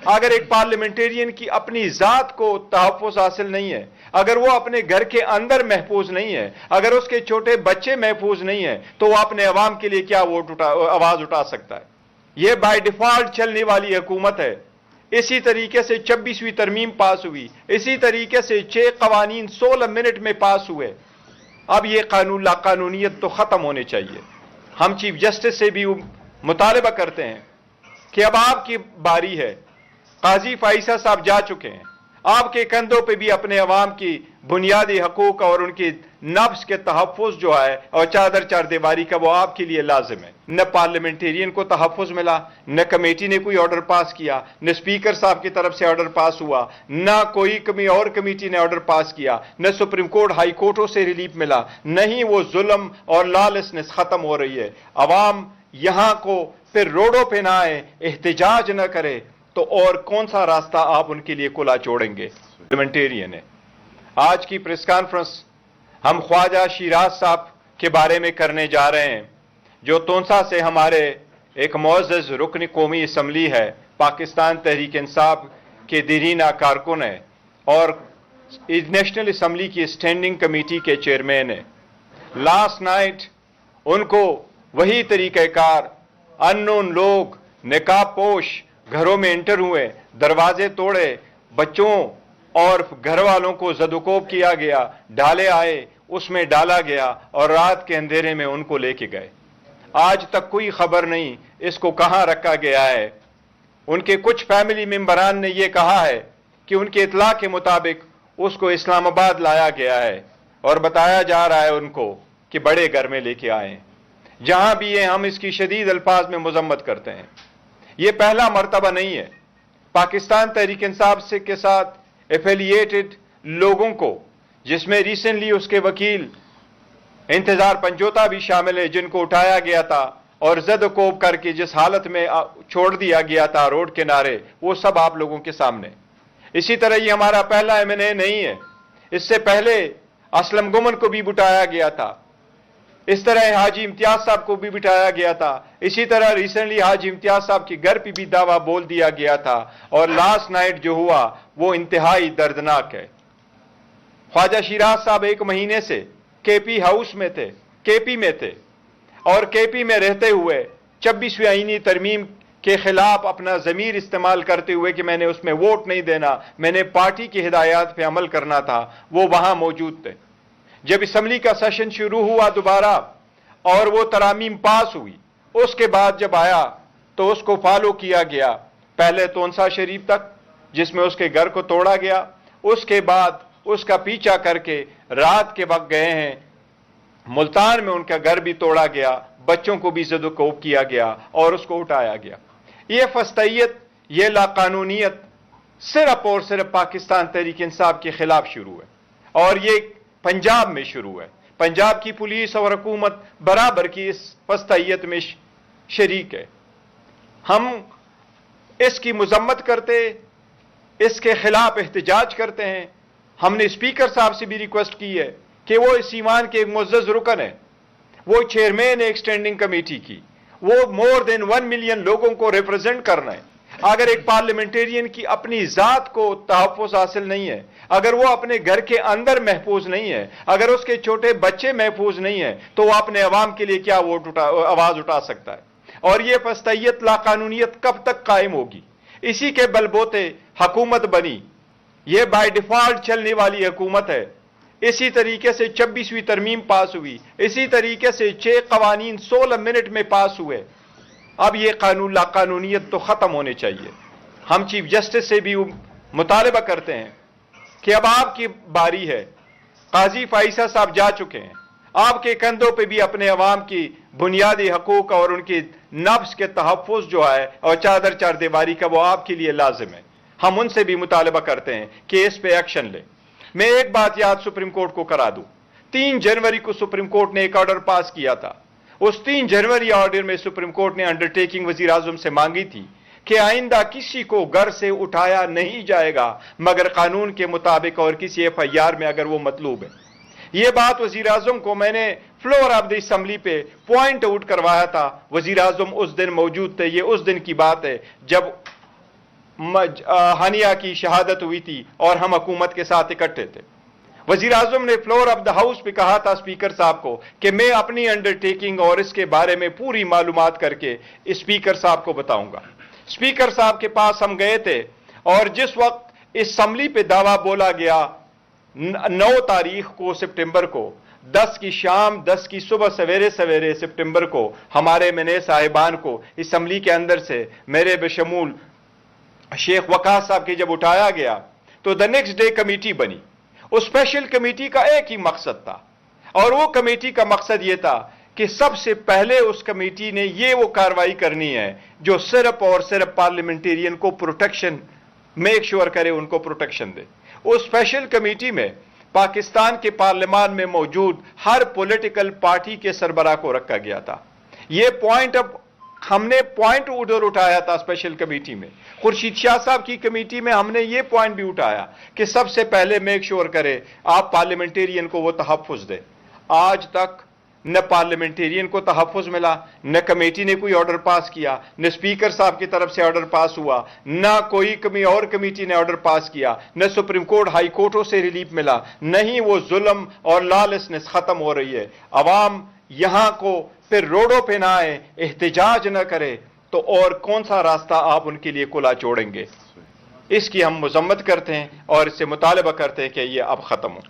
اگر ایک پارلیمنٹیرین کی اپنی ذات کو تحفظ حاصل نہیں ہے، اگر وہ اپنے گھر کے اندر محفوظ نہیں ہے، اگر اس کے چھوٹے بچے محفوظ نہیں ہیں، تو وہ اپنے عوام کے لیے کیا آواز اٹھا سکتا ہے؟ یہ بائی ڈیفالٹ چلنے والی حکومت ہے۔ اسی طریقے سے 26ویں ترمیم پاس ہوئی، اسی طریقے سے 6 قوانین 16 منٹ میں پاس ہوئے۔ اب یہ قانون لا قانونیت تو ختم ہونے چاہیے۔ ہم چیف جسٹس سے بھی مطالبہ کرتے ہیں کہ اب آپ کی باری ہے۔ قاضی فائصہ صاحب جا چکے ہیں، آپ کے کندھوں پہ بھی اپنے عوام کی بنیادی حقوق اور ان کی نفس کے تحفظ جو ہے اور چادر چار دیواری کا، وہ آپ کے لیے لازم ہے۔ نہ پارلیمنٹیرین کو تحفظ ملا، نہ کمیٹی نے کوئی آرڈر پاس کیا، نہ اسپیکر صاحب کی طرف سے آرڈر پاس ہوا، نہ کوئی اور کمیٹی نے آرڈر پاس کیا، نہ سپریم کورٹ ہائی کورٹوں سے ریلیف ملا، نہ ہی وہ ظلم اور لالسنس ختم ہو رہی ہے۔ عوام یہاں کو پھر روڈوں پہ نہ آئے، احتجاج نہ کرے، تو اور کون سا راستہ آپ ان کے لیے کھلا چھوڑیں گے؟ پارلیمنٹیرین ہے۔ آج کی پریس کانفرنس ہم خواجہ شیراز صاحب کے بارے میں کرنے جا رہے ہیں، جو تونسا سے ہمارے ایک معزز رکن قومی اسمبلی ہے، پاکستان تحریک انصاف کے دیرینہ کارکن ہے اور نیشنل اسمبلی کی اسٹینڈنگ کمیٹی کے چیئرمین ہیں۔ لاسٹ نائٹ ان کو وہی طریقہ کار، اننون لوگ نقاب پوش گھروں میں انٹر ہوئے، دروازے توڑے، بچوں اور گھر والوں کو زدوکوب کیا گیا، ڈالے آئے، اس میں ڈالا گیا اور رات کے اندھیرے میں ان کو لے کے گئے۔ آج تک کوئی خبر نہیں اس کو کہاں رکھا گیا ہے۔ ان کے کچھ فیملی ممبران نے یہ کہا ہے کہ ان کے اطلاع کے مطابق اس کو اسلام آباد لایا گیا ہے اور بتایا جا رہا ہے ان کو کہ بڑے گھر میں لے کے آئے۔ جہاں بھی ہیں ہم اس کی شدید الفاظ میں مذمت کرتے ہیں۔ یہ پہلا مرتبہ نہیں ہے پاکستان تحریک انصاف سے کے ساتھ ایفیلیٹڈ لوگوں کو، جس میں ریسنٹلی اس کے وکیل انتظار پنجوتا بھی شامل ہے، جن کو اٹھایا گیا تھا اور زد و کوب کر کے جس حالت میں چھوڑ دیا گیا تھا روڈ کنارے، وہ سب آپ لوگوں کے سامنے۔ اسی طرح یہ ہمارا پہلا M&A نہیں ہے، اس سے پہلے اسلم گمن کو بھی بٹایا گیا تھا، اس طرح حاجی امتیاز صاحب کو بھی بٹھایا گیا تھا، اسی طرح ریسنٹلی حاجی امتیاز صاحب کے گھر پہ بھی دعویٰ بول دیا گیا تھا، اور لاسٹ نائٹ جو ہوا وہ انتہائی دردناک ہے۔ خواجہ شیراز صاحب 1 مہینے سے کے پی ہاؤس میں تھے، کے پی میں تھے، اور کے پی میں رہتے ہوئے 26ویں آئینی ترمیم کے خلاف اپنا ضمیر استعمال کرتے ہوئے کہ میں نے اس میں ووٹ نہیں دینا، میں نے پارٹی کی ہدایات پہ عمل کرنا تھا، وہ وہاں موجود تھے۔ جب اسمبلی کا سیشن شروع ہوا دوبارہ اور وہ ترامیم پاس ہوئی، اس کے بعد جب آیا تو اس کو فالو کیا گیا، پہلے تونسا شریف تک جس میں اس کے گھر کو توڑا گیا، اس کے بعد اس کا پیچھا کر کے رات کے وقت گئے ہیں ملتان میں، ان کا گھر بھی توڑا گیا، بچوں کو بھی زد و کوب کیا گیا اور اس کو اٹھایا گیا۔ یہ فسطیت، یہ لا قانونیت صرف اور صرف پاکستان تحریک انصاف کے خلاف شروع ہے، اور یہ پنجاب میں شروع ہے۔ پنجاب کی پولیس اور حکومت برابر کی اس فسطیت میں شریک ہے۔ ہم اس کی مذمت کرتے، اس کے خلاف احتجاج کرتے ہیں۔ ہم نے اسپیکر صاحب سے بھی ریکویسٹ کی ہے کہ وہ اس ایوان کے ایک معزز رکن ہیں، وہ چیئرمین ایکسٹینڈنگ کمیٹی کی، وہ مور دین 1 ملین لوگوں کو ریپرزینٹ کرنا ہے۔ اگر ایک پارلیمنٹیرین کی اپنی ذات کو تحفظ حاصل نہیں ہے، اگر وہ اپنے گھر کے اندر محفوظ نہیں ہے، اگر اس کے چھوٹے بچے محفوظ نہیں ہیں، تو وہ اپنے عوام کے لیے کیا آواز اٹھا سکتا ہے؟ اور یہ فسطیت لا قانونیت کب تک قائم ہوگی؟ اسی کے بلبوتے حکومت بنی، یہ بائی ڈیفالٹ چلنے والی حکومت ہے۔ اسی طریقے سے 26ویں ترمیم پاس ہوئی، اسی طریقے سے 6 قوانین 16 منٹ میں پاس ہوئے۔ اب یہ قانون لا قانونیت تو ختم ہونے چاہیے۔ ہم چیف جسٹس سے بھی مطالبہ کرتے ہیں کہ اب آپ کی باری ہے۔ قاضی فائصہ صاحب جا چکے ہیں، آپ کے کندھوں پہ بھی اپنے عوام کی بنیادی حقوق اور ان کی نفس کے تحفظ جو ہے اور چادر چار دیواری کا، وہ آپ کے لیے لازم ہے۔ ہم ان سے بھی مطالبہ کرتے ہیں کہ اس پہ ایکشن لیں۔ میں ایک بات یاد سپریم کورٹ کو کرا دوں، 3 جنوری کو سپریم کورٹ نے ایک آرڈر پاس کیا تھا۔ اس 3 جنوری آرڈر میں سپریم کورٹ نے انڈرٹیکنگ وزیر اعظم سے مانگی تھی کہ آئندہ کسی کو گھر سے اٹھایا نہیں جائے گا مگر قانون کے مطابق اور کسی FIR میں اگر وہ مطلوب ہے۔ یہ بات وزیر اعظم کو میں نے فلور آف دی اسمبلی پہ پوائنٹ آؤٹ کروایا تھا، وزیر اعظم اس دن موجود تھے۔ یہ اس دن کی بات ہے جب ہانیہ کی شہادت ہوئی تھی اور ہم حکومت کے ساتھ اکٹھے تھے. وزیر اعظم نے فلور آف دا ہاؤس پہ کہا تھا اسپیکر صاحب کو کہ میں اپنی انڈرٹیکنگ اور اس کے بارے میں پوری معلومات کر کے اسپیکر صاحب کو بتاؤں گا. اسپیکر صاحب کے پاس ہم گئے تھے اور جس وقت اسمبلی پہ دعویٰ بولا گیا 9 تاریخ کو سپٹمبر کو 10 کی شام 10 کی صبح سویرے سویرے سپٹمبر کو ہمارے منے صاحبان کو اسمبلی کے اندر سے میرے بشمول شیخ وقاص صاحب کی جب اٹھایا گیا تو دا نیکسٹ ڈے کمیٹی بنی. اس اسپیشل کمیٹی کا ایک ہی مقصد تھا اور وہ کمیٹی کا مقصد یہ تھا کہ سب سے پہلے اس کمیٹی نے یہ وہ کاروائی کرنی ہے جو صرف اور صرف پارلیمنٹیرین کو پروٹیکشن میک شور کرے، ان کو پروٹیکشن دے. اس اسپیشل کمیٹی میں پاکستان کے پارلیمان میں موجود ہر پولیٹیکل پارٹی کے سربراہ کو رکھا گیا تھا. یہ پوائنٹ اب ہم نے پوائنٹ ادھر اٹھایا تھا اسپیشل کمیٹی میں. خورشید شاہ صاحب کی کمیٹی میں ہم نے یہ پوائنٹ بھی اٹھایا کہ سب سے پہلے میک شور کرے آپ پارلیمنٹیرین کو وہ تحفظ دے. آج تک نہ پارلیمنٹیرین کو تحفظ ملا، نہ کمیٹی نے کوئی آرڈر پاس کیا، نہ اسپیکر صاحب کی طرف سے آرڈر پاس ہوا، نہ کوئی اور کمیٹی نے آرڈر پاس کیا، نہ سپریم کورٹ ہائی کورٹوں سے ریلیف ملا، نہ ہی وہ ظلم اور لالسنس ختم ہو رہی ہے. عوام یہاں کو پھر روڈوں پہ نہ آئے، احتجاج نہ کرے تو اور کون سا راستہ آپ ان کے لیے کھلا چھوڑیں گے؟ اس کی ہم مذمت کرتے ہیں اور اس سے مطالبہ کرتے ہیں کہ یہ اب ختم ہو.